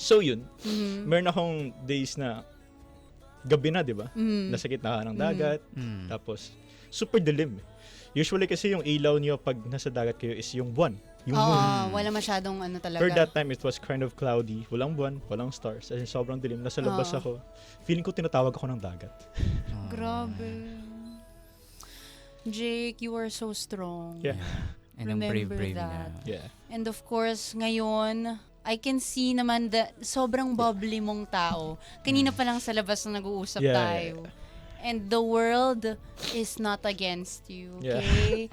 So yun, meron akong days na gabi na, di ba? Nasa gitna ka ng dagat, tapos super dilim. Usually kasi yung ilaw niyo pag nasa dagat kayo is yung buwan, yung moon. Wala masyadong ano talaga. For that time, it was kind of cloudy. Walang buwan, walang stars. As in, sobrang dilim. Nasa labas ako. Feeling ko tinatawag ako ng dagat. Grabe. Jake, you are so strong. Yeah. And ang Remember brave that. na. Yeah. And of course, ngayon, I can see naman sobrang bubbly mong tao. Kanina pa lang sa labas na nag-uusap tayo. And the world is not against you, okay?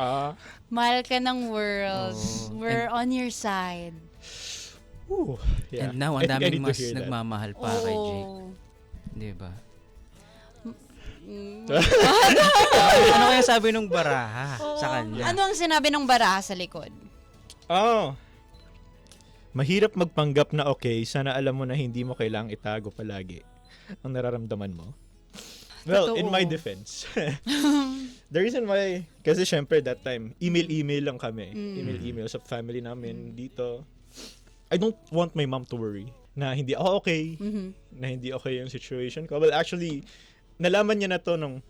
Mahal ka ng world. We're on your side. Ooh, yeah. And now, ang daming mas nagmamahal pa kay Jake. Di ba? Ano kaya sabi nung baraha sa kanya? Ano ang sinabi ng baraha sa likod? Mahirap magpanggap na okay, sana alam mo na hindi mo kailangang itago palagi ang nararamdaman mo. Well, in my defense, the reason why, kasi syempre that time, email lang kami. Email sa family namin dito. I don't want my mom to worry na hindi ako okay, na hindi okay yung situation ko. Well, actually, nalaman niya na to nung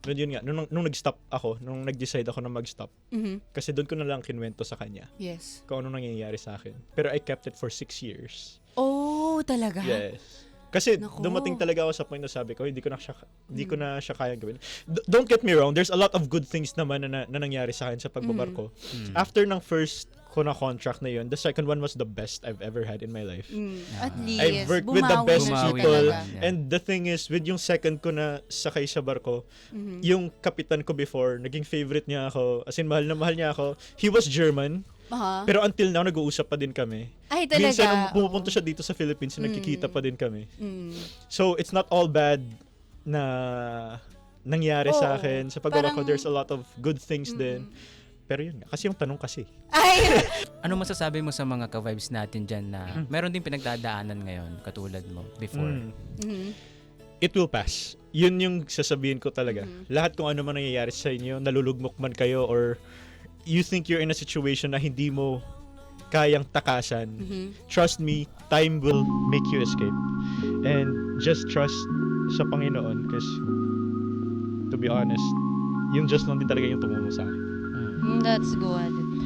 nag-stop ako, nung nag-decide ako na mag-stop. Kasi doon ko na lang kinwento sa kanya. Yes. Kung ano nangyayari sa akin. Pero I kept it for 6 years. Oh, talaga? Yes. Kasi dumating talaga ako sa point na sabi ko, hindi ko na siya kaya gawin. Don't get me wrong, there's a lot of good things naman na nangyari sa akin sa pagbabarko. After ng first ko na contract na yun, the second one was the best I've ever had in my life. At least, I've worked with the best people. Yeah. And the thing is, with yung second ko na sakay sa barko, yung kapitan ko before, naging favorite niya ako. As in, mahal na mahal niya ako. He was German. Pero until now, nag-uusap pa din kami. Ay, talaga? Minsan, nung pumupunta siya dito sa Philippines, nagkikita pa din kami. So, it's not all bad na nangyari sa akin. Sa pagbabarko, there's a lot of good things din. Pero yun nga, kasi yung tanong kasi. Ay! Ano masasabi mo sa mga ka-vibes natin dyan na meron din pinagdadaanan ngayon katulad mo before? It will pass. Yun yung sasabihin ko talaga. Lahat kung ano man nangyayari sa inyo, nalulugmok man kayo or you think you're in a situation na hindi mo kayang takasan, trust me, time will make you escape. And just trust sa Panginoon because to be honest, yung Diyos lang din talaga yung tumulong sa akin. That's good.